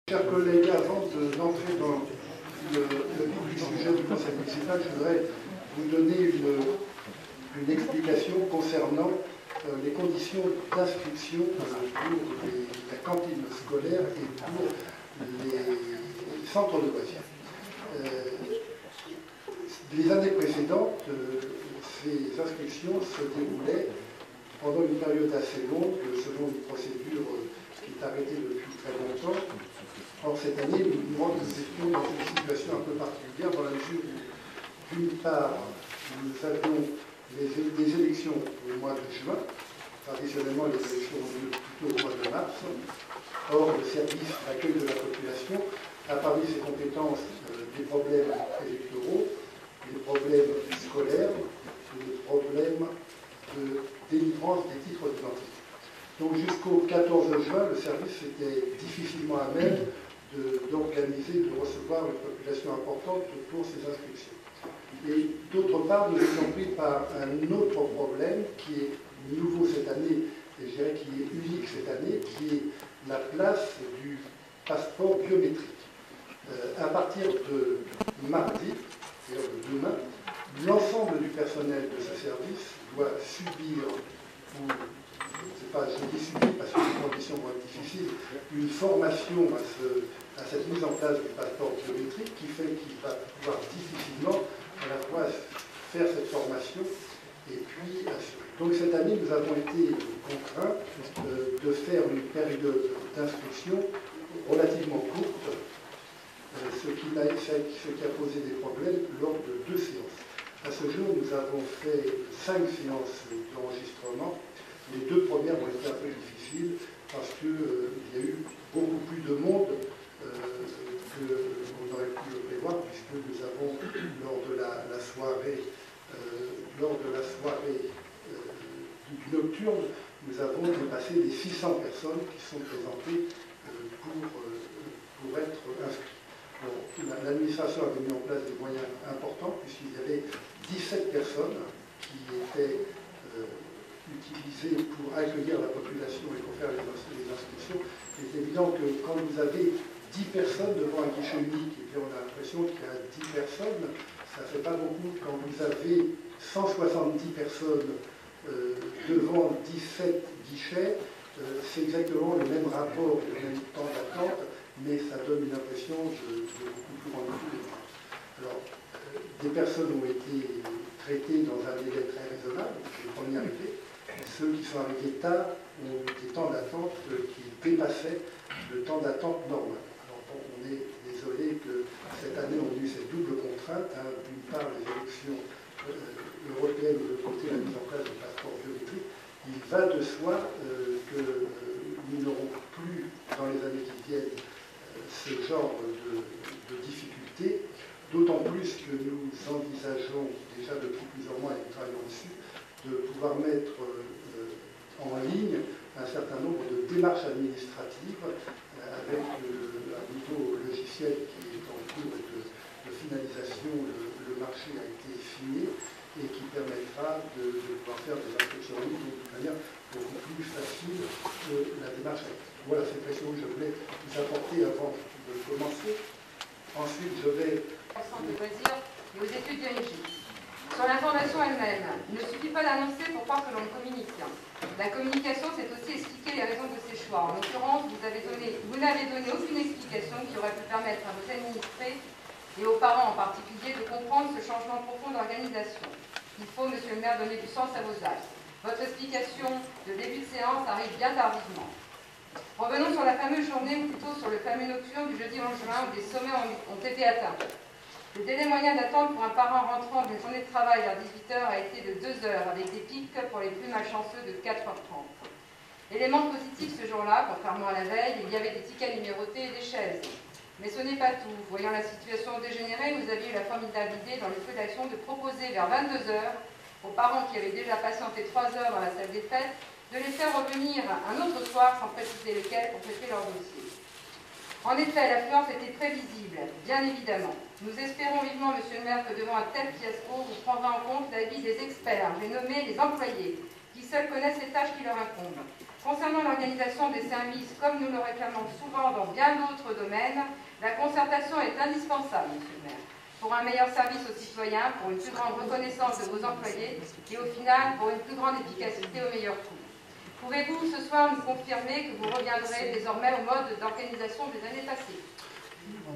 Chers collègues, avant d'entrer dans le vif du sujet du conseil municipal, je voudrais vous donner une explication concernant les conditions d'inscription pour la cantine scolaire et pour les centres de loisirs. Les années précédentes, ces inscriptions se déroulaient pendant une période assez longue, selon une procédure qui est arrêtée depuis très longtemps. Or, cette année, nous étions dans une situation un peu particulière, dans la mesure où, d'une part, nous avions des élections au mois de juin. Traditionnellement, les élections ont lieu plutôt au mois de mars. Or, le service d'accueil de la population a parmi ses compétences des problèmes électoraux, des problèmes scolaires, des problèmes de délivrance des titres d'identité. Donc jusqu'au 14 juin, le service était difficilement à même d'organiser, de recevoir une population importante pour ces inscriptions. Et d'autre part, nous étions pris par un autre problème qui est nouveau cette année, et je dirais qui est unique cette année, qui est la place du passeport biométrique. À partir de mardi, c'est-à-dire de demain, l'ensemble du personnel de ce service doit subir, ou je dis subir parce que les conditions vont être difficiles, une formation à cette mise en place du passeport biométrique qui fait qu'il va pouvoir difficilement à la fois faire cette formation et puis assurer. Donc cette année, nous avons été contraints de faire une période d'inscription relativement courte, ce qui a posé des problèmes lors de 2 séances. À ce jour, nous avons fait 5 séances d'enregistrement. Les 2 premières ont été un peu difficiles parce qu'il y a eu beaucoup plus de monde qu'on aurait pu le prévoir, puisque nous avons, lors de la soirée du nocturne, nous avons dépassé les 600 personnes qui sont présentées pour être inscrites. L'administration avait mis en place des moyens importants, puisqu'il y avait 17 personnes qui étaient utilisées pour accueillir la population et pour faire les inscriptions. Il est évident que quand vous avez 10 personnes devant un guichet unique, et bien on a l'impression qu'il y a 10 personnes, ça ne fait pas beaucoup. Quand vous avez 170 personnes devant 17 guichets, c'est exactement le même rapport, le même temps d'attente, mais ça donne une impression de beaucoup plus grande difficulté. Alors, des personnes ont été traitées dans un délai très raisonnable, les premiers arrivés. Ceux qui sont arrivés tard ont des temps d'attente qui dépassaient le temps d'attente normal. Alors bon, on est désolé que cette année on a eu cette double contrainte, d'une part les élections européennes, de l'autre côté la mise en place du passeport biométrique. Il va de soi que nous n'aurons plus dans les années qui viennent ce genre de difficultés, d'autant plus que nous envisageons déjà depuis plusieurs mois et nous travaillons dessus, de pouvoir mettre en ligne un certain nombre de démarches administratives avec un nouveau logiciel qui est en cours de finalisation. Le marché a été fini et qui permettra de pouvoir faire des inscriptions en ligne de manière beaucoup plus facile que la démarche active. Voilà ces précisions que je voulais vous apporter avant de commencer. Ensuite, je vais... Centre de loisirs et aux études biologiques. Sur l'information elle-même, il ne suffit pas d'annoncer pour croire que l'on communique. La communication, c'est aussi expliquer les raisons de ses choix. En l'occurrence, vous n'avez donné aucune explication qui aurait pu permettre à vos administrés et aux parents en particulier de comprendre ce changement profond d'organisation. Il faut, monsieur le maire, donner du sens à vos actes. Votre explication de début de séance arrive bien tardivement. Revenons sur la fameuse journée, ou plutôt sur le fameux nocturne du jeudi 11 juin où des sommets ont été atteints. Le délai moyen d'attente pour un parent rentrant d'une journée de travail vers 18h a été de 2 heures, avec des pics pour les plus malchanceux de 4h30. Élément positif ce jour-là, contrairement à la veille, il y avait des tickets numérotés et des chaises. Mais ce n'est pas tout. Voyant la situation dégénérer, vous aviez eu la formidable idée, dans le feu d'action, de proposer vers 22h aux parents qui avaient déjà patienté 3 heures dans la salle des fêtes, de les faire revenir un autre soir, sans préciser lequel, pour traiter leur dossier. En effet, l'affluence était prévisible, bien évidemment. Nous espérons vivement, monsieur le maire, que devant un tel fiasco, vous prendrez en compte l'avis des experts, j'ai nommé les employés, qui seuls connaissent les tâches qui leur incombent. Concernant l'organisation des services, comme nous le réclamons souvent dans bien d'autres domaines, la concertation est indispensable, Monsieur le maire, pour un meilleur service aux citoyens, pour une plus grande reconnaissance de vos employés et au final pour une plus grande efficacité au meilleur coût. Pouvez-vous ce soir nous confirmer que vous reviendrez désormais au mode d'organisation des années passées?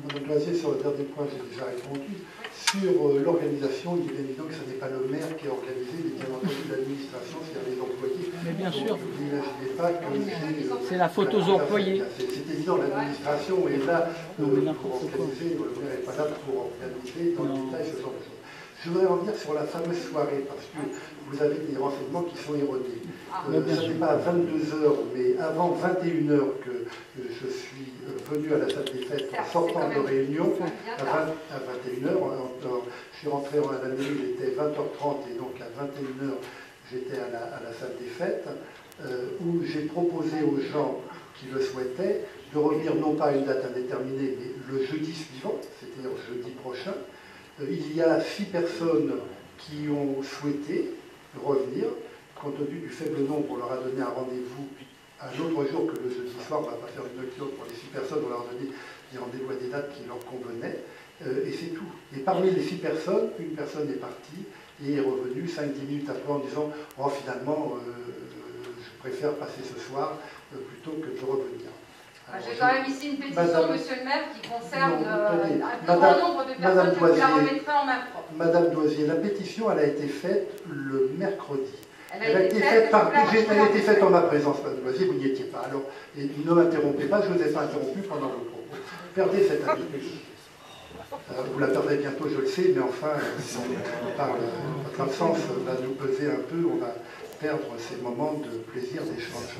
Madame Loisier, sur le dernier point, j'ai déjà répondu. Sur l'organisation, il est évident que ce n'est pas le maire qui a organisé, mais bien entendu l'administration, c'est-à-dire les employés. Mais bien sûr. Vous n'imaginez pas que c'est la faute aux employés. C'est évident, l'administration est là pour organiser, le maire n'est pas là pour organiser dans le détail ce genre de choses. Je voudrais revenir sur la fameuse soirée, parce que vous avez des renseignements qui sont erronés. Ce n'est pas à 22h, mais avant 21h que je suis venu à la salle des fêtes en sortant de réunion. À 21h, je suis rentré à la mairie, il était 20h30, et donc à 21h, j'étais à la salle des fêtes, où j'ai proposé aux gens qui le souhaitaient de revenir non pas à une date indéterminée, mais le jeudi suivant, c'est-à-dire jeudi prochain. Il y a 6 personnes qui ont souhaité revenir. Compte tenu du faible nombre, on leur a donné un rendez-vous un autre jour que le jeudi soir. On ne va pas faire une lecture pour les 6 personnes, on leur a donné des rendez-vous à des dates qui leur convenaient. Et c'est tout. Et parmi les 6 personnes, une personne est partie et est revenue 5-10 minutes après en disant « Oh, finalement, je préfère passer ce soir plutôt que de revenir ». J'ai quand même ici une pétition, Madame, Monsieur le maire, qui concerne un plus grand nombre de personnes Madame que vous la remettrez en main propre. Madame Doisier, la pétition, elle a été faite le mercredi. Elle a été faite en ma présence, Madame Doisier, vous n'y étiez pas. Alors, et ne m'interrompez pas, je ne vous ai pas interrompu pendant le propos. Perdez cette habitude. Vous la perdrez bientôt, je le sais, mais enfin, votre absence va nous peser un peu, on va perdre ces moments de plaisir, d'échange.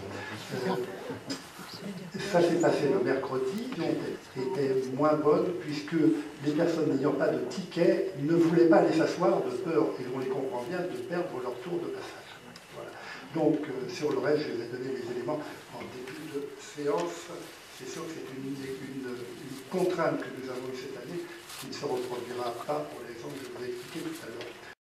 Ça s'est passé le mercredi, donc était moins bonne, puisque les personnes n'ayant pas de ticket ne voulaient pas aller s'asseoir de peur, et on les comprend bien, de perdre leur tour de passage. Voilà. Donc, sur le reste, je vais donner les éléments en début de séance. C'est sûr que c'est une contrainte que nous avons eue cette année, qui ne se reproduira pas pour les raisons que je vous ai expliquées tout à l'heure.